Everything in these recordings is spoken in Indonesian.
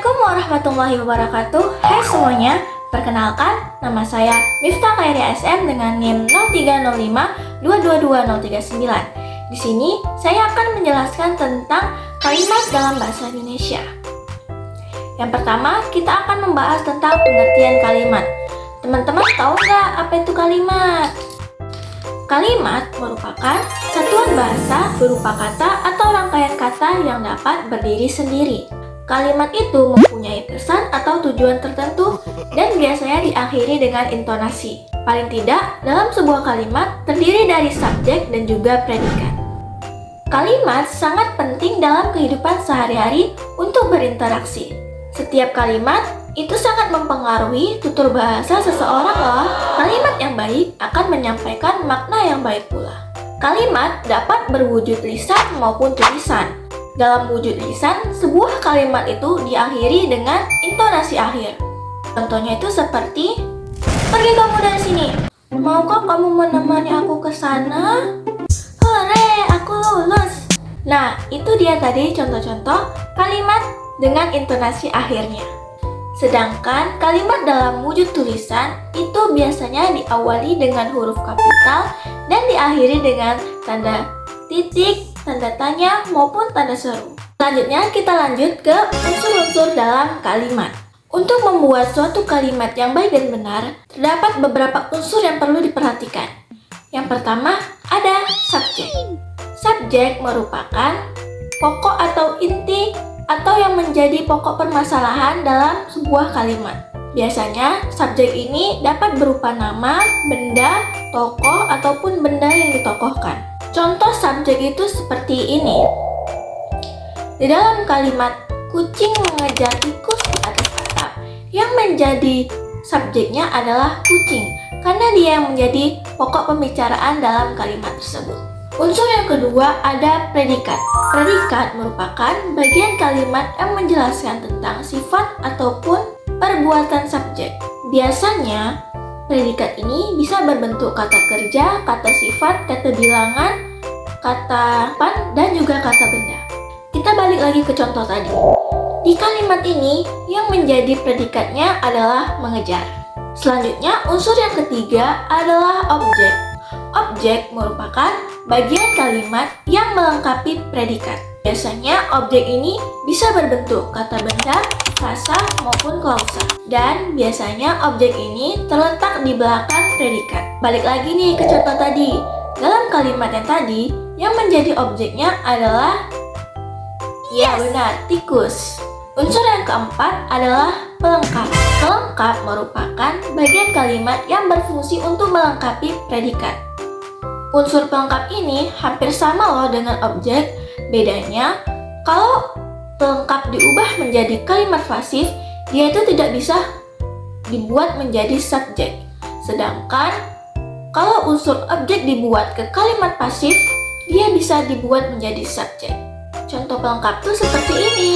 Assalamualaikum warahmatullahi wabarakatuh. Hai semuanya, perkenalkan nama saya Miftah Khairi SM dengan NIM 030522239. Di sini saya akan menjelaskan tentang kalimat dalam bahasa Indonesia. Yang pertama, kita akan membahas tentang pengertian kalimat. Teman-teman tahu nggak apa itu kalimat? Kalimat merupakan satuan bahasa berupa kata atau rangkaian kata yang dapat berdiri sendiri. Kalimat itu mempunyai pesan atau tujuan tertentu dan biasanya diakhiri dengan intonasi. Paling tidak, dalam sebuah kalimat terdiri dari subjek dan juga predikat. Kalimat sangat penting dalam kehidupan sehari-hari untuk berinteraksi. Setiap kalimat itu sangat mempengaruhi tutur bahasa seseorang loh. Kalimat yang baik akan menyampaikan makna yang baik pula. Kalimat dapat berwujud lisan maupun tulisan. Dalam wujud lisan, sebuah kalimat itu diakhiri dengan intonasi akhir. Contohnya itu seperti, "Pergi kamu dari sini. Maukah kamu menemani aku ke sana? Hore, aku lulus." Nah, itu dia tadi contoh-contoh kalimat dengan intonasi akhirnya. Sedangkan kalimat dalam wujud tulisan itu biasanya diawali dengan huruf kapital dan diakhiri dengan tanda titik, tanda tanya, maupun tanda seru. Selanjutnya kita lanjut ke unsur-unsur dalam kalimat. Untuk membuat suatu kalimat yang baik dan benar, terdapat beberapa unsur yang perlu diperhatikan. Yang pertama, ada subjek. Subjek merupakan pokok atau inti atau yang menjadi pokok permasalahan dalam sebuah kalimat. Biasanya, subjek ini dapat berupa nama, benda, tokoh, ataupun benda yang ditokohkan. Contoh subjek itu seperti ini. Di dalam kalimat, kucing mengejar tikus di atas atap. Yang menjadi subjeknya adalah kucing, karena dia yang menjadi pokok pembicaraan dalam kalimat tersebut. Unsur yang kedua ada predikat. Predikat merupakan bagian kalimat yang menjelaskan tentang sifat ataupun perbuatan subjek. Biasanya, predikat ini bisa berbentuk kata kerja, kata sifat, kata bilangan, kata pan, dan juga kata benda. Kita balik lagi ke contoh tadi. Di kalimat ini, yang menjadi predikatnya adalah mengejar. Selanjutnya, unsur yang ketiga adalah objek. Objek merupakan bagian kalimat yang melengkapi predikat. Biasanya, objek ini bisa berbentuk kata benda, frasa, maupun klausa. Dan biasanya objek ini terletak di belakang predikat. Balik lagi nih ke contoh tadi. Dalam kalimat yang tadi, yang menjadi objeknya adalah benar, tikus. Unsur yang keempat adalah pelengkap. Pelengkap merupakan bagian kalimat yang berfungsi untuk melengkapi predikat. Unsur pelengkap ini hampir sama loh dengan objek. Bedanya, kalau pelengkap diubah menjadi kalimat pasif, dia itu tidak bisa dibuat menjadi subjek. Sedangkan kalau unsur objek dibuat ke kalimat pasif, dia bisa dibuat menjadi subjek. Contoh pelengkap itu seperti ini.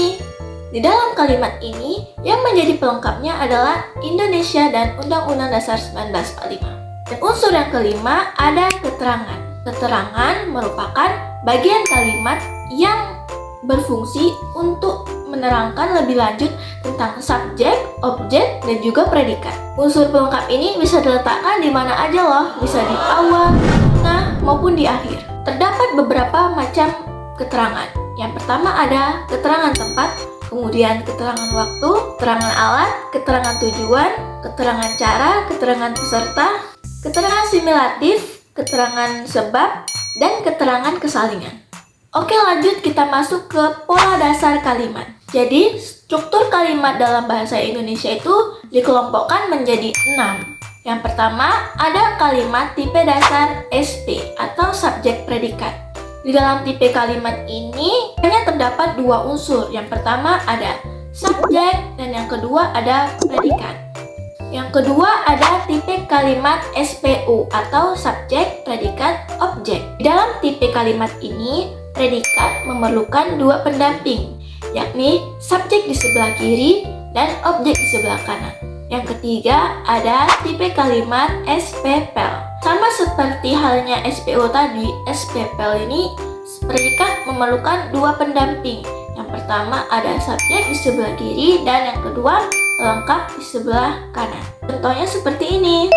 Di dalam kalimat ini, yang menjadi pelengkapnya adalah Indonesia dan Undang-Undang Dasar 1945. Dan unsur yang kelima ada keterangan. Keterangan merupakan bagian kalimat yang berfungsi untuk menerangkan lebih lanjut tentang subjek, objek, dan juga predikat. Unsur pelengkap ini bisa diletakkan di mana aja loh, bisa di awal, tengah, maupun di akhir. Terdapat beberapa macam keterangan. Yang pertama ada keterangan tempat, kemudian keterangan waktu, keterangan alat, keterangan tujuan, keterangan cara, keterangan peserta, keterangan simulatif, keterangan sebab, dan keterangan kesalingan. Oke, lanjut kita masuk ke pola dasar kalimat. Jadi, struktur kalimat dalam bahasa Indonesia itu dikelompokkan menjadi 6. Yang pertama, ada kalimat tipe dasar SP atau subjek predikat. Di dalam tipe kalimat ini hanya terdapat dua unsur. Yang pertama ada subjek dan yang kedua ada predikat. Yang kedua ada tipe kalimat SPU atau subjek, predikat, objek. Di dalam tipe kalimat ini, predikat memerlukan dua pendamping, yakni subjek di sebelah kiri dan objek di sebelah kanan. Yang ketiga ada tipe kalimat SPPL. Sama seperti halnya SPO tadi, SPPL ini predikat memerlukan dua pendamping. Yang Yang pertama ada subjek di sebelah kiri dan yang kedua lengkap di sebelah kanan. Contohnya seperti ini.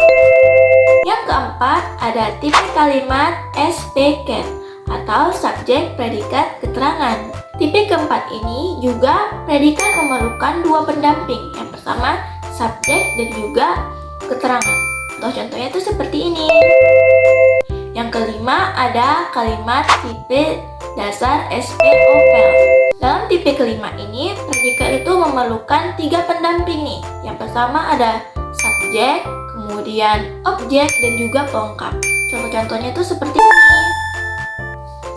Yang keempat ada tipe kalimat SPK atau subjek predikat keterangan. Tipe keempat ini juga predikat memerlukan dua pendamping. Yang pertama subjek dan juga keterangan. Contohnya itu seperti ini. Yang kelima ada kalimat tipe dasar SPOPL. Dalam tipe kelima ini, predikat itu memerlukan tiga pendamping nih. Yang pertama ada subjek, kemudian objek, dan juga pelengkap. Contoh-contohnya itu seperti ini.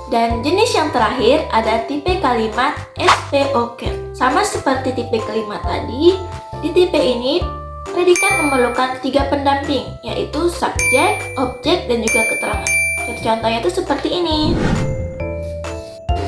Dan jenis yang terakhir ada tipe kalimat SPOK. Sama seperti tipe kelima tadi, di tipe ini predikat memerlukan tiga pendamping, yaitu subjek, objek, dan juga keterangan. Contohnya itu seperti ini.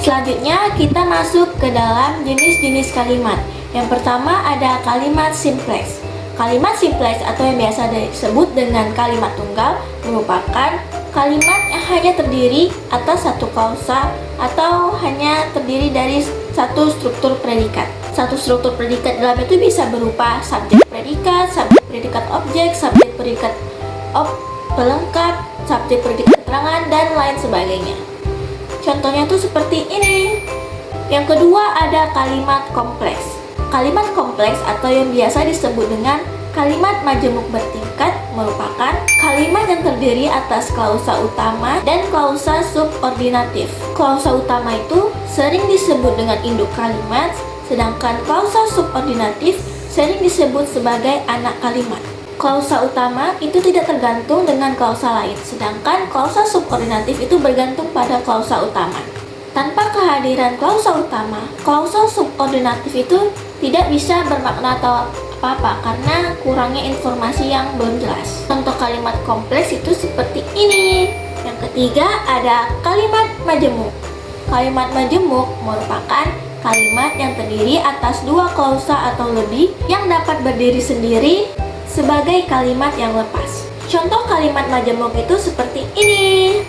Selanjutnya kita masuk ke dalam jenis-jenis kalimat. Yang pertama ada kalimat simplex. Kalimat simplex atau yang biasa disebut dengan kalimat tunggal merupakan kalimat yang hanya terdiri atas satu klausa atau hanya terdiri dari satu struktur predikat. Satu struktur predikat dalam itu bisa berupa subjek predikat, subjek predikat objek, subjek predikat pelengkap, subjek predikat keterangan, dan lain sebagainya. Contohnya tuh seperti ini. Yang kedua ada kalimat kompleks. Kalimat kompleks atau yang biasa disebut dengan kalimat majemuk bertingkat merupakan kalimat yang terdiri atas klausa utama dan klausa subordinatif. Klausa utama itu sering disebut dengan induk kalimat, sedangkan klausa subordinatif sering disebut sebagai anak kalimat. Klausa utama itu tidak tergantung dengan klausa lain, sedangkan klausa subordinatif itu bergantung pada klausa utama. Tanpa kehadiran klausa utama, klausa subordinatif itu tidak bisa bermakna atau apa-apa karena kurangnya informasi yang belum jelas. Contoh kalimat kompleks itu seperti ini. Yang ketiga ada kalimat majemuk. Kalimat majemuk merupakan kalimat yang terdiri atas dua klausa atau lebih yang dapat berdiri sendiri sebagai kalimat yang lepas. Contoh kalimat majemuk itu seperti ini.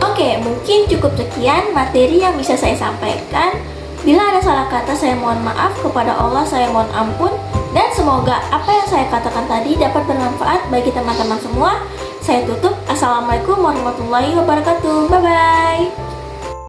Oke, mungkin cukup sekian materi yang bisa saya sampaikan. Bila ada salah kata, saya mohon maaf. Kepada Allah, saya mohon ampun. Dan semoga apa yang saya katakan tadi dapat bermanfaat bagi teman-teman semua. Saya tutup. Assalamualaikum warahmatullahi wabarakatuh. Bye-bye.